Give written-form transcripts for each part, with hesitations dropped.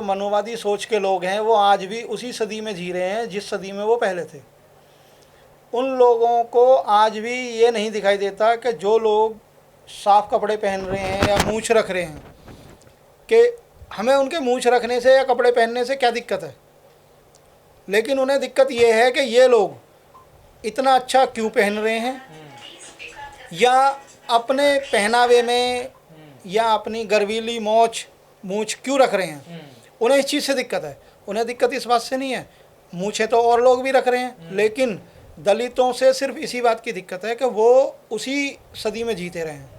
मनुवादी सोच के लोग हैं वो आज भी उसी सदी में जी रहे हैं जिस सदी में वो पहले थे। उन लोगों को आज भी ये नहीं दिखाई देता कि जो लोग साफ कपड़े पहन रहे हैं या मूंछ रख रहे हैं कि हमें उनके मूंछ रखने से या कपड़े पहनने से क्या दिक्कत है, लेकिन उन्हें दिक्कत ये है कि ये लोग इतना अच्छा क्यों पहन रहे हैं, या अपने पहनावे में या अपनी गर्वीली मूंछ क्यों रख रहे हैं। उन्हें इस चीज़ से दिक्कत है। उन्हें दिक्कत इस बात से नहीं है, मूंछें तो और लोग भी रख रहे हैं, लेकिन दलितों से सिर्फ इसी बात की दिक्कत है कि वो उसी सदी में जीते रहे हैं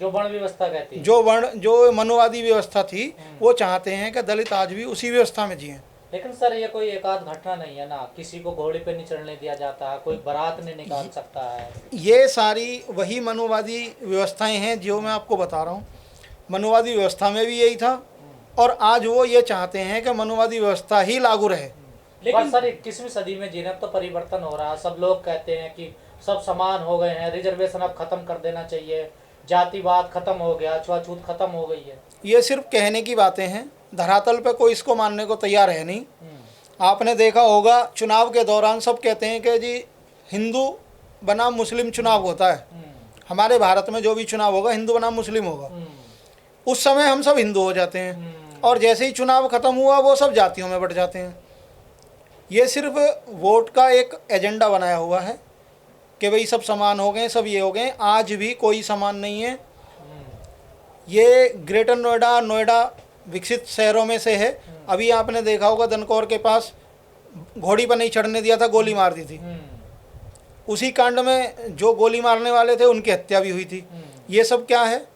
जो वर्ण व्यवस्था कहती है, जो मनुवादी व्यवस्था थी। वो चाहते हैं कि दलित आज भी उसी व्यवस्था में जिए। लेकिन सर ये कोई एकाध घटना नहीं है ना, किसी को घोड़े पे नहीं चढ़ने दिया जाता है, कोई बारात नहीं निकाल सकता है। ये सारी वही मनुवादी व्यवस्थाएं हैं जो मैं आपको बता रहा हूँ। मनुवादी व्यवस्था में भी यही था और आज वो ये चाहते हैं कि मनुवादी व्यवस्था ही लागू रहे। लेकिन सर 21वीं सदी में जीने अब तो परिवर्तन हो रहा है। सब लोग कहते हैं कि सब समान हो गए हैं, रिजर्वेशन अब खत्म कर देना चाहिए, जातिवाद खत्म हो गया, छुआछूत खत्म हो गई है। ये सिर्फ कहने की बातें हैं, धरातल पे कोई इसको मानने को तैयार है नहीं। आपने देखा होगा चुनाव के दौरान सब कहते हैं कि जी हिंदू बनाम मुस्लिम चुनाव होता है, हमारे भारत में जो भी चुनाव होगा हिंदू बनाम मुस्लिम होगा। उस समय हम सब हिंदू हो जाते हैं और जैसे ही चुनाव खत्म हुआ वो सब जातियों में बट जाते हैं। ये सिर्फ वोट का एक एजेंडा बनाया हुआ है कि भाई सब समान हो गए, सब ये हो गए। आज भी कोई समान नहीं है। ये ग्रेटर नोएडा विकसित शहरों में से है। अभी आपने देखा होगा दनकौर के पास घोड़ी पर नहीं चढ़ने दिया था, गोली मार दी थी। उसी कांड में जो गोली मारने वाले थे उनकी हत्या भी हुई थी। ये सब क्या है?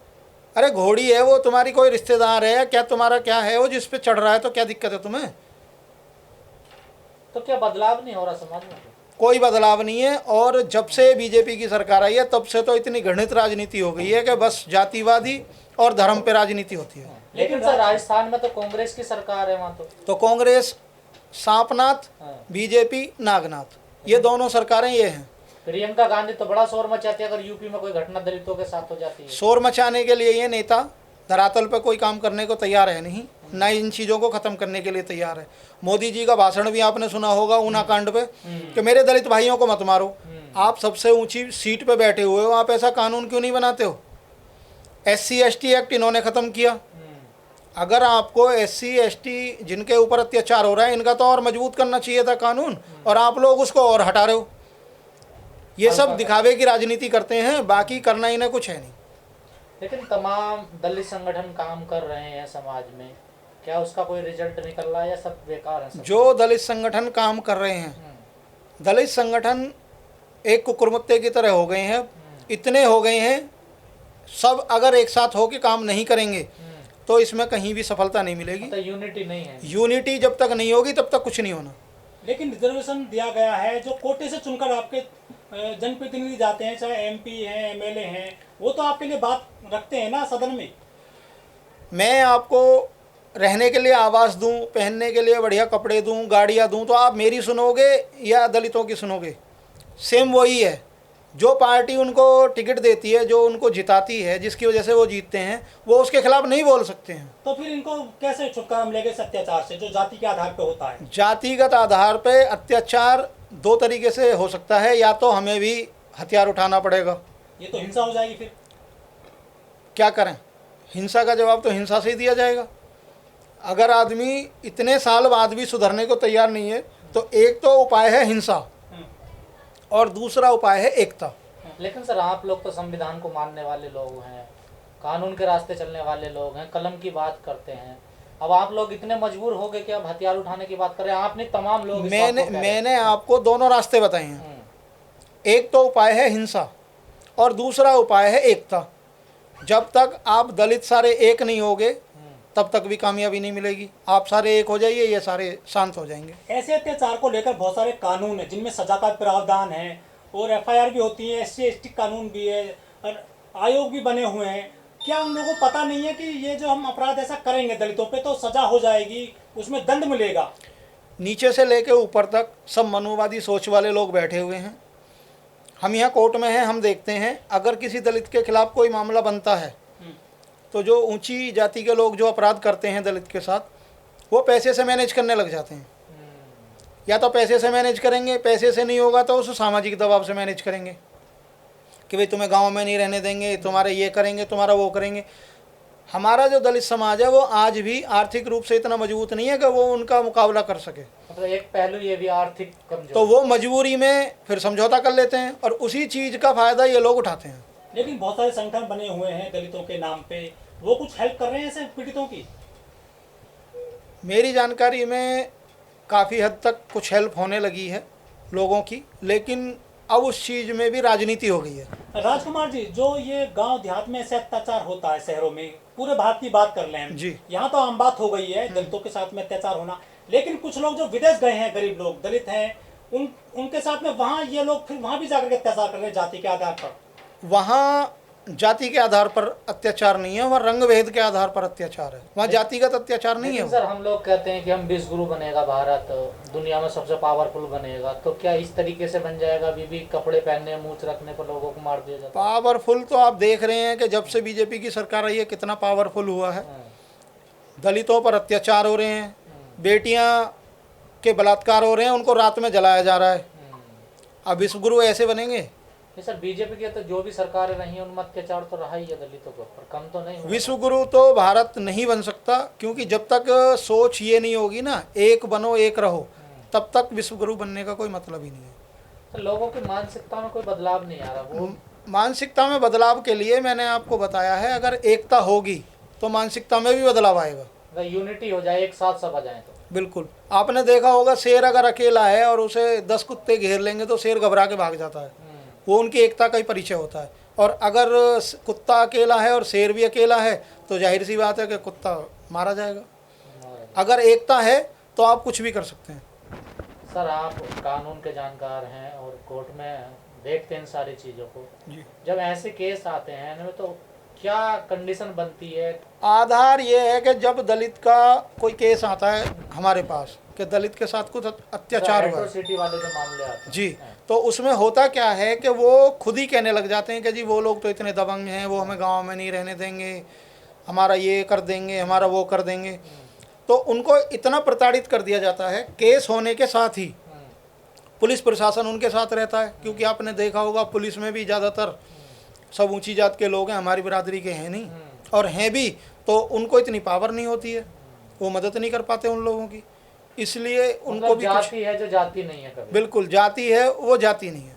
अरे घोड़ी है, वो तुम्हारी कोई रिश्तेदार है या क्या, तुम्हारा क्या है वो जिस पे चढ़ रहा है, तो क्या दिक्कत है तुम्हें? तो क्या बदलाव नहीं हो रहा समाज में? कोई बदलाव नहीं है। और जब से बीजेपी की सरकार आई है तब से तो इतनी घृणित राजनीति हो गई है कि बस जातिवादी और धर्म पे राजनीति होती है। लेकिन सर राजस्थान में तो कांग्रेस की सरकार है वहाँ तो कांग्रेस सांपनाथ, बीजेपी नागनाथ, ये दोनों सरकारें ये हैं। प्रियंका गांधी तो बड़ा शोर मचाती है अगर यूपी में कोई घटना दलितों के साथ हो जाती है। शोर मचाने के लिए ये नेता धरातल पे कोई काम करने को तैयार है नहीं, ना इन चीज़ों को ख़त्म करने के लिए तैयार है। मोदी जी का भाषण भी आपने सुना होगा ऊना कांड पे कि मेरे दलित भाइयों को मत मारो। आप सबसे ऊंची सीट पे बैठे हुए हो, आप ऐसा कानून क्यों नहीं बनाते हो? SC ST एक्ट इन्होंने ख़त्म किया। अगर आपको SC ST जिनके ऊपर अत्याचार हो रहा है इनका तो और मजबूत करना चाहिए था कानून, और आप लोग उसको और हटा रहे हो। ये सब दिखावे की राजनीति करते हैं, बाकी करना इन्हें कुछ है नहीं। लेकिन तमाम दलित संगठन काम कर रहे हैं समाज में, क्या उसका कोई रिजल्ट निकल रहा है या सब बेकार है? जो दलित संगठन काम कर रहे हैं, दलित संगठन एक कुकुरमुत्ते की तरह हो गए हैं, इतने हो गए हैं। सब अगर एक साथ हो के काम नहीं करेंगे तो इसमें कहीं भी सफलता नहीं मिलेगी। तो यूनिटी नहीं है। यूनिटी जब तक नहीं होगी तब तक कुछ नहीं होना। लेकिन रिजर्वेशन दिया गया है, जो कोटे से चुनकर आपके जनप्रतिनिधि जाते हैं, चाहे MP हैं, MLA हैं, वो तो आपके लिए बात रखते हैं ना सदन में। मैं आपको रहने के लिए आवास दूं, पहनने के लिए बढ़िया कपड़े दूं, गाड़ियां दूं, तो आप मेरी सुनोगे या दलितों की सुनोगे? सेम वही है। जो पार्टी उनको टिकट देती है, जो उनको जिताती है, जिसकी वजह से वो जीतते हैं, वो उसके खिलाफ नहीं बोल सकते हैं। तो फिर इनको कैसे छुटकारा मिलेगा इस अत्याचार से जो जाति के आधार पर होता है? जातिगत आधार पे अत्याचार दो तरीके से हो सकता है, या तो हमें भी हथियार उठाना पड़ेगा। ये तो हिंसा हो जाएगी। फिर क्या करें? हिंसा का जवाब तो हिंसा से ही दिया जाएगा। अगर आदमी इतने साल बाद भी सुधरने को तैयार नहीं है तो एक तो उपाय है हिंसा और दूसरा उपाय है एकता। लेकिन सर आप लोग तो संविधान को मानने वाले लोग हैं, कानून के रास्ते चलने वाले लोग हैं, कलम की बात करते हैं। अब आप लोग इतने मजबूर हो गए कि अब हथियार उठाने की बात कर रहे हैं। आपने तमाम लोग मैंने आपको दोनों रास्ते बताए हैं। एक तो उपाय है हिंसा और दूसरा उपाय है एकता। जब तक आप दलित सारे एक नहीं होगे तब तक भी कामयाबी नहीं मिलेगी। आप सारे एक हो जाइए, ये सारे शांत हो जाएंगे। ऐसे अत्याचार को लेकर बहुत सारे कानून है जिनमें सजा का प्रावधान है और FIR भी होती है, SC ST कानून भी है और आयोग भी बने हुए हैं। क्या उन लोगों को पता नहीं है कि ये जो हम अपराध ऐसा करेंगे दलितों पे तो सजा हो जाएगी, उसमें दंड मिलेगा? नीचे से लेकर ऊपर तक सब मनुवादी सोच वाले लोग बैठे हुए हैं। हम यहाँ कोर्ट में हैं, हम देखते हैं अगर किसी दलित के खिलाफ कोई मामला बनता है तो जो ऊंची जाति के लोग जो अपराध करते हैं दलित के साथ, वो पैसे से मैनेज करने लग जाते हैं। या तो पैसे से मैनेज करेंगे, पैसे से नहीं होगा तो उस सामाजिक दबाव से मैनेज करेंगे कि भाई तुम्हें गांव में नहीं रहने देंगे, तुम्हारे ये करेंगे, तुम्हारा वो करेंगे। हमारा जो दलित समाज है वो आज भी आर्थिक रूप से इतना मजबूत नहीं है कि वो उनका मुकाबला कर सके। मतलब एक पहलू ये भी आर्थिक कमजोर, तो वो मजबूरी में फिर समझौता कर लेते हैं और उसी चीज़ का फ़ायदा ये लोग उठाते हैं। लेकिन बहुत सारे संगठन बने हुए हैं दलितों के नाम पे, वो कुछ हेल्प कर रहे हैं ऐसे पीड़ितों की? मेरी जानकारी में काफ़ी हद तक कुछ हेल्प होने लगी है लोगों की, लेकिन अब उस चीज़ में भी राजनीति हो गई है। राजकुमार जी, जो ये गांव देहात में ऐसे अत्याचार होता है, शहरों में, पूरे भारत की बात कर लें हम जी। यहाँ तो आम बात हो गई है दलितों के साथ में अत्याचार होना, लेकिन कुछ लोग जो विदेश गए हैं, गरीब लोग दलित हैं, उनके साथ में वहाँ ये लोग फिर वहाँ भी जाकर के अत्याचार कर रहे हैं जाति के आधार पर। वहाँ जाति के आधार पर अत्याचार नहीं है, वहाँ रंग भेद के आधार पर अत्याचार है, वहाँ जातिगत अत्याचार नहीं है। सर हम लोग कहते हैं कि हम विश्व गुरु बनेगा भारत, दुनिया में सबसे पावरफुल बनेगा, तो क्या इस तरीके से बन जाएगा? बीबी कपड़े पहनने, मूछ रखने पर लोगों को मार दिया जाता है। पावरफुल तो आप देख रहे हैं कि जब से बीजेपी की सरकार आई है कितना पावरफुल हुआ है। दलितों पर अत्याचार हो रहे हैं, बेटियां के बलात्कार हो रहे हैं, उनको रात में जलाया जा रहा है। अब विश्वगुरु ऐसे बनेंगे? सर बीजेपी की तो जो भी सरकारें रही हैं उनमें अत्याचार तो रहा ही है दलितों के ऊपर, कम तो नहीं हुआ। विश्वगुरु तो भारत नहीं बन सकता, क्योंकि जब तक सोच ये नहीं होगी ना, एक बनो एक रहो, तब तक विश्वगुरु बनने का कोई मतलब ही नहीं है। तो लोगों की मानसिकता में कोई बदलाव नहीं आ रहा। वो मानसिकता में बदलाव के लिए मैंने आपको बताया है, अगर एकता होगी तो मानसिकता में भी बदलाव आएगा। यूनिटी हो जाए, एक साथ सब आ जाए तो। बिल्कुल। आपने देखा होगा शेर अगर अकेला है और उसे 10 कुत्ते घेर लेंगे तो शेर घबरा के भाग जाता है, वो उनकी एकता का ही परिचय होता है। और अगर कुत्ता अकेला है और शेर भी अकेला है तो जाहिर सी बात है कि कुत्ता मारा जाएगा। अगर एकता है तो आप कुछ भी कर सकते हैं। सर आप कानून के जानकार हैं और कोर्ट में देखते हैं इन सारी चीज़ों को जी। जब ऐसे केस आते हैं इनमें तो क्या कंडीशन बनती है? आधार ये है कि जब दलित का कोई केस आता है हमारे पास कि दलित के साथ कुछ अत्याचार हुआ, एट्रोसिटी वाले जो मामले आते हैं जी, तो उसमें होता क्या है कि वो खुद ही कहने लग जाते हैं कि जी वो लोग तो इतने दबंग हैं, वो हमें गांव में नहीं रहने देंगे, हमारा ये कर देंगे, हमारा वो कर देंगे। तो उनको इतना प्रताड़ित कर दिया जाता है, केस होने के साथ ही पुलिस प्रशासन उनके साथ रहता है, क्योंकि आपने देखा होगा पुलिस में भी ज़्यादातर सब ऊंची जात के लोग हैं, हमारी बिरादरी के हैं नहीं, और हैं भी तो उनको इतनी पावर नहीं होती है, वो मदद नहीं कर पाते उन लोगों की, इसलिए उनको भी जाति है जो जाति नहीं है कभी। बिल्कुल जाति है, वो जाति नहीं है।